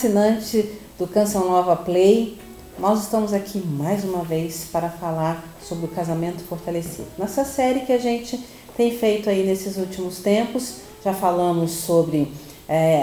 assinante do Canção Nova Play. Nós estamos aqui mais uma vez para falar sobre o casamento fortalecido. Nessa série que a gente tem feito aí nesses últimos tempos, já falamos sobre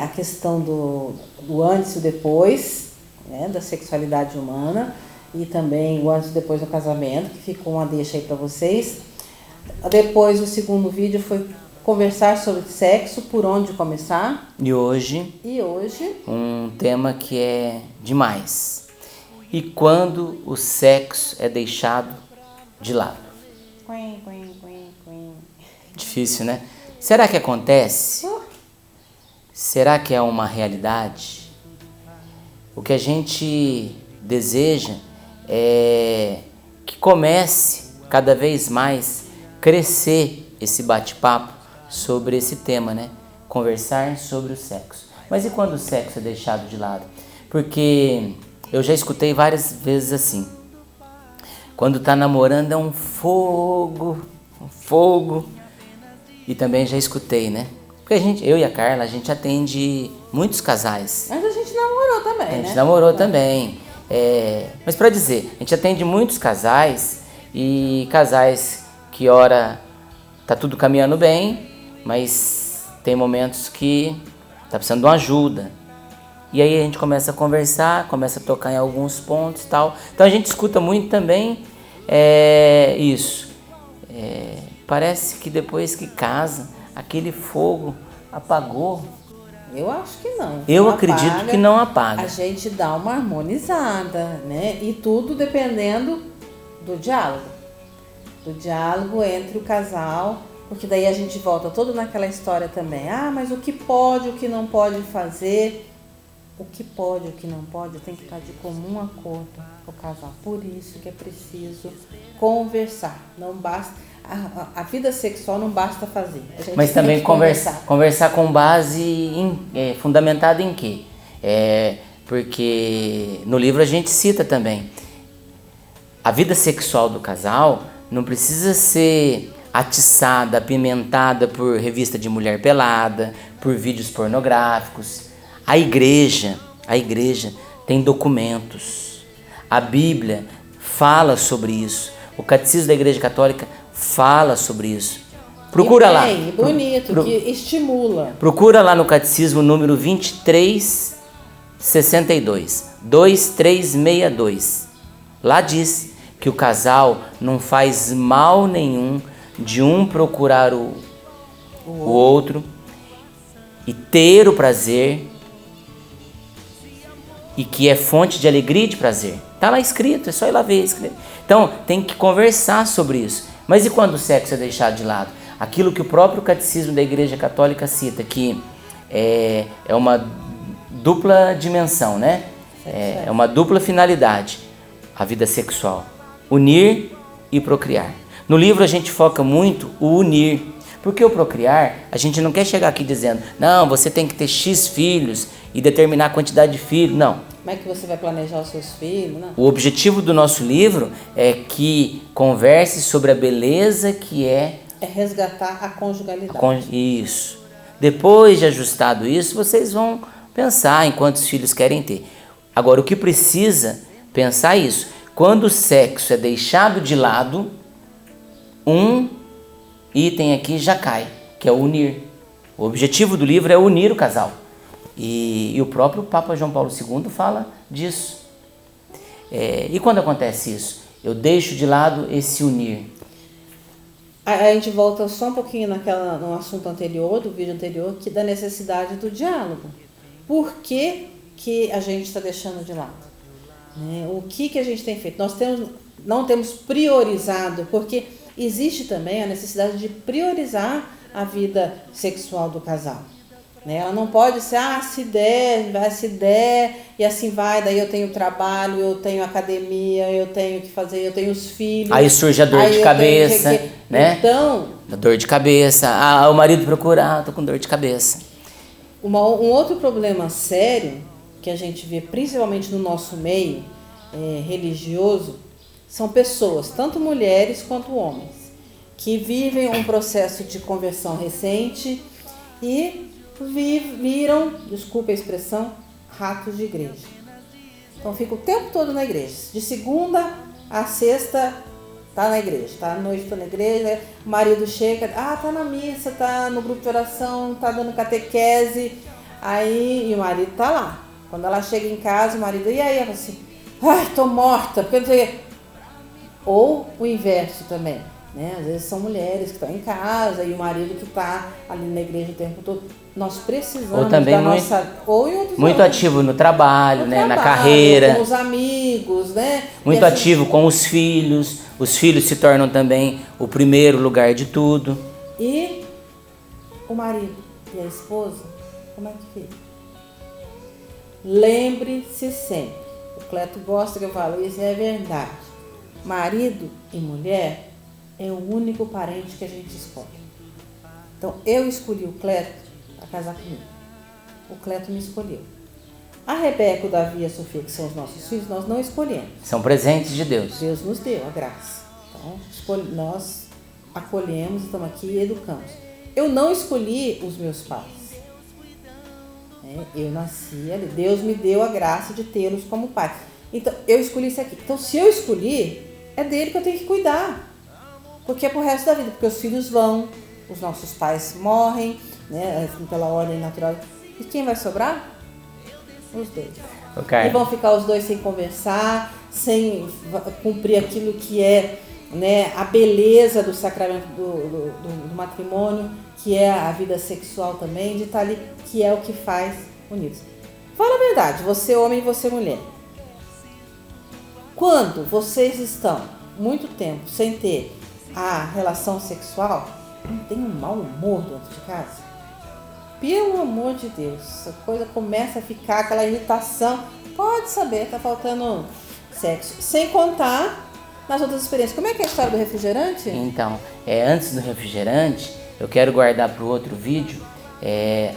a questão do antes e o depois, né, da sexualidade humana, e também o antes e depois do casamento, que ficou uma deixa aí para vocês. Depois, o segundo vídeo foi conversar sobre sexo, por onde começar. E hoje, um tema que é demais. E quando o sexo é deixado de lado? Difícil, né? Será que acontece? Será que é uma realidade? O que a gente deseja é que comece cada vez mais crescer esse bate-papo sobre esse tema, né? Conversar sobre o sexo. Mas e quando o sexo é deixado de lado? Porque eu já escutei várias vezes assim: quando tá namorando é um fogo. E também já escutei, né? Porque eu e a Carla, a gente atende muitos casais. Mas a gente namorou também, né? A gente namorou também. Mas para dizer, a gente atende muitos casais e casais que ora tá tudo caminhando bem, mas tem momentos que tá precisando de uma ajuda. E aí a gente começa a conversar, começa a tocar em alguns pontos e tal. Então a gente escuta muito também isso. Parece que depois que casa, aquele fogo apagou. Eu acho que não. Eu acredito que não apaga. A gente dá uma harmonizada, né? E tudo dependendo do diálogo. Do diálogo entre o casal, porque daí a gente volta todo naquela história também. Mas o que pode, o que não pode fazer. O que pode, o que não pode, tem que estar de comum acordo com o casal. Por isso que é preciso conversar. Não basta... A vida sexual não basta fazer. Mas também conversar com base fundamentada em quê? Porque no livro a gente cita também: a vida sexual do casal não precisa ser atiçada, apimentada por revista de mulher pelada, por vídeos pornográficos. A igreja tem documentos. A Bíblia fala sobre isso. O Catecismo da Igreja Católica fala sobre isso. Procura lá. Bonito, que estimula. Procura lá no Catecismo número 2362. Lá diz que o casal não faz mal nenhum de um procurar o outro e ter o prazer, e que é fonte de alegria e de prazer. Está lá escrito, é só ir lá ver escrito. Então, tem que conversar sobre isso. Mas e quando o sexo é deixado de lado? Aquilo que o próprio Catecismo da Igreja Católica cita, que é uma dupla dimensão, né? É uma dupla finalidade, a vida sexual: unir e procriar. No livro a gente foca muito o unir, porque o procriar, a gente não quer chegar aqui dizendo: não, você tem que ter X filhos e determinar a quantidade de filhos. Não. Como é que você vai planejar os seus filhos? Não. O objetivo do nosso livro é que converse sobre a beleza que é resgatar a conjugalidade. Isso. Depois de ajustado isso, vocês vão pensar em quantos filhos querem ter. Agora, o que precisa pensar é isso: quando o sexo é deixado de lado, um item aqui já cai, que é o unir. O objetivo do livro é unir o casal. E o próprio Papa João Paulo II fala disso. E quando acontece isso? Eu deixo de lado esse unir. A gente volta só um pouquinho no assunto anterior, do vídeo anterior, que da necessidade do diálogo. Por que a gente está deixando de lado? O que a gente tem feito? Nós não temos priorizado, porque existe também a necessidade de priorizar a vida sexual do casal. Ela não pode ser, se der, e assim vai, daí eu tenho trabalho, eu tenho academia, eu tenho que fazer, eu tenho os filhos. Aí surge a dor de cabeça, né? Então... A dor de cabeça, o marido procura, tô com dor de cabeça. Um outro problema sério, que a gente vê principalmente no nosso meio religioso, são pessoas, tanto mulheres quanto homens, que vivem um processo de conversão recente e viram, desculpa a expressão, ratos de igreja. Então fica o tempo todo na igreja. De segunda a sexta tá na igreja. Tá à noite tá na igreja. O marido chega, tá na missa, tá no grupo de oração, tá dando catequese. Aí, e o marido tá lá. Quando ela chega em casa, o marido, e aí? Ela fala assim, ai, tô morta. Porque não sei. Ou o inverso também. Né? Às vezes são mulheres que estão em casa e o marido que está ali na igreja o tempo todo. Nós precisamos ou também da muito, nossa... Ou em outros muito lugares. ativo no trabalho, né? Trabalho, na carreira. com os amigos, né? Muito E assim, ativo com os filhos. Os filhos se tornam também o primeiro lugar de tudo. E o marido e a esposa, como é que fica? Lembre-se sempre. O Cleto gosta que eu falo, isso é verdade. Marido e mulher é o único parente que a gente escolhe. Então, eu escolhi o Cleto para casar comigo. O Cleto me escolheu. A Rebeca, o Davi e a Sofia, que são os nossos filhos, nós não escolhemos. São presentes de Deus. Deus nos deu a graça. Então, nós acolhemos, estamos aqui e educamos. Eu não escolhi os meus pais. Eu nasci ali. Deus me deu a graça de tê-los como pai. Então, eu escolhi isso aqui. Então, se eu escolhi, é dele que eu tenho que cuidar. Porque é pro resto da vida. Porque os filhos vão, os nossos pais morrem, né? Assim, pela ordem natural. E quem vai sobrar? Os dois. Okay. E vão ficar os dois sem conversar, sem cumprir aquilo que é, né, a beleza do sacramento do matrimônio, que é a vida sexual também, de estar ali, que é o que faz unidos. Fala a verdade, você homem e você mulher. Quando vocês estão muito tempo sem ter a relação sexual, não tem um mau humor dentro de casa? Pelo amor de Deus, a coisa começa a ficar aquela irritação. Pode saber, tá faltando sexo. Sem contar nas outras experiências. Como é que é a história do refrigerante? Então, antes do refrigerante, eu quero guardar para o outro vídeo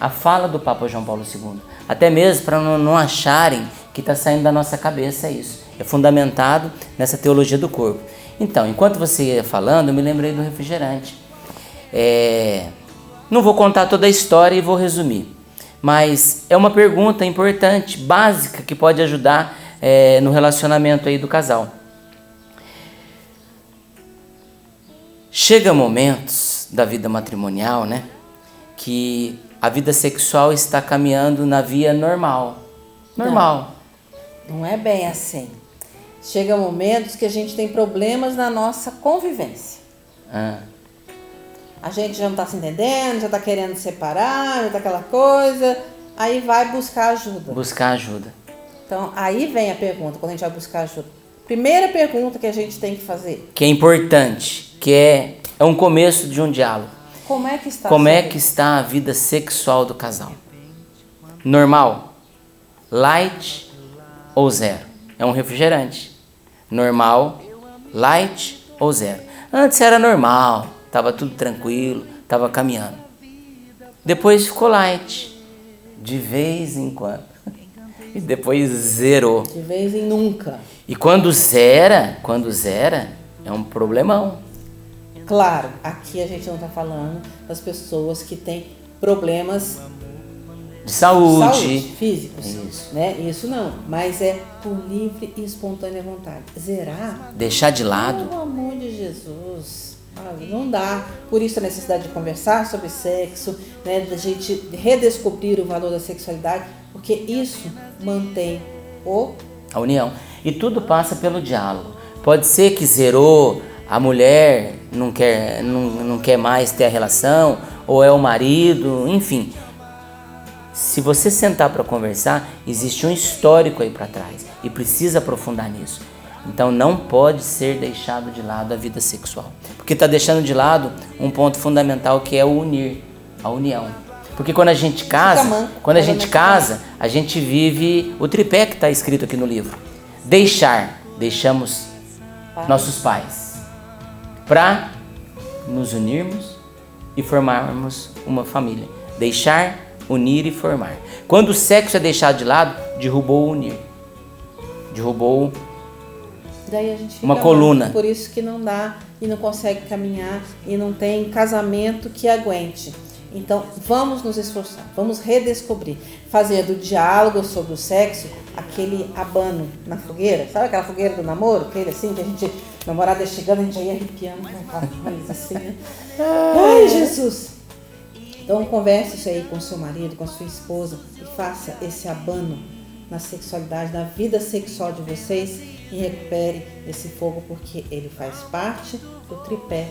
a fala do Papa João Paulo II. Até mesmo para não acharem que está saindo da nossa cabeça isso. É fundamentado nessa teologia do corpo. Então, enquanto você ia falando, eu me lembrei do refrigerante. Não vou contar toda a história e vou resumir. Mas é uma pergunta importante, básica, que pode ajudar no relacionamento aí do casal. Chega momentos da vida matrimonial, né, que a vida sexual está caminhando na via normal. Não é bem assim. Chega momentos que a gente tem problemas na nossa convivência. A gente já não está se entendendo, já está querendo separar, já está aquela coisa, aí vai buscar ajuda. Buscar ajuda. Então, aí vem a pergunta, quando a gente vai buscar ajuda. Primeira pergunta que a gente tem que fazer. Que é importante, que é um começo de um diálogo. Como é que está? Como é que está a vida sexual do casal? Normal? Light ou zero? É um refrigerante. Normal, light ou zero? Antes era normal. Estava tudo tranquilo, estava caminhando. Depois ficou light, de vez em quando. E depois zerou. De vez em nunca. E quando zera, é um problemão. Claro, aqui a gente não está falando das pessoas que têm problemas de saúde físicos. Isso. Né? Isso não, mas é por livre e espontânea vontade. Zerar. Deixar de lado. Pelo amor de Jesus. Não dá. Por isso a necessidade de conversar sobre sexo, né, da gente redescobrir o valor da sexualidade, porque isso mantém a união. E tudo passa pelo diálogo. Pode ser que zerou, a mulher não quer mais ter a relação, ou é o marido, enfim. Se você sentar para conversar, existe um histórico aí para trás e precisa aprofundar nisso. Então não pode ser deixado de lado a vida sexual. Porque está deixando de lado um ponto fundamental que é o unir, a união. Porque quando a gente casa, a gente vive o tripé que está escrito aqui no livro. Deixamos nossos pais para nos unirmos e formarmos uma família. Deixar, unir e formar. Quando o sexo é deixado de lado, derrubou o unir. Derrubou daí a gente fica uma coluna. Por isso que não dá e não consegue caminhar e não tem casamento que aguente. Então, vamos nos esforçar, vamos redescobrir, fazer do diálogo sobre o sexo aquele abano na fogueira, sabe aquela fogueira do namoro, aquele assim, que a gente, namorada chegando, a gente já ia arrepiando com aquela coisa assim, né? Ai, Jesus! Então, converse isso aí com o seu marido, com a sua esposa e faça esse abano na sexualidade, na vida sexual de vocês e recupere esse fogo, porque ele faz parte do tripé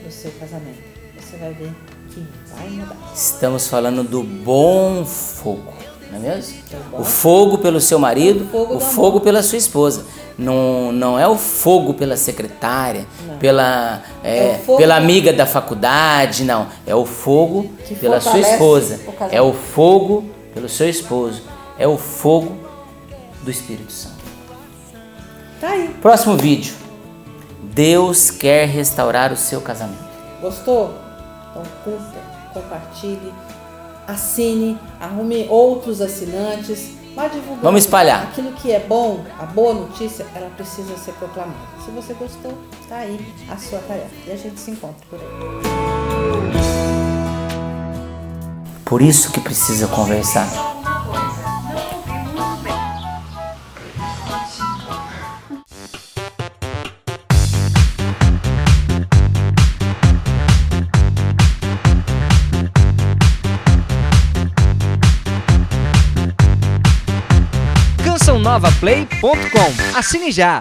do seu casamento. Você vai ver que vai mudar. Estamos falando do bom fogo, não é mesmo? O fogo pelo seu marido, o fogo pela sua esposa. Não é o fogo pela secretária, pela amiga da faculdade, não. É o fogo pela sua esposa. É o fogo pelo seu esposo. É o fogo do Espírito Santo. Tá aí. Próximo vídeo. Deus quer restaurar o seu casamento. Gostou? Então curta, compartilhe, assine, arrume outros assinantes. Vá divulgando. Vamos espalhar. Aquilo que é bom, a boa notícia, ela precisa ser proclamada. Se você gostou, tá aí a sua tarefa. E a gente se encontra por aí. Por isso que precisa conversar. CançãoNovaPlay.com. Assine já!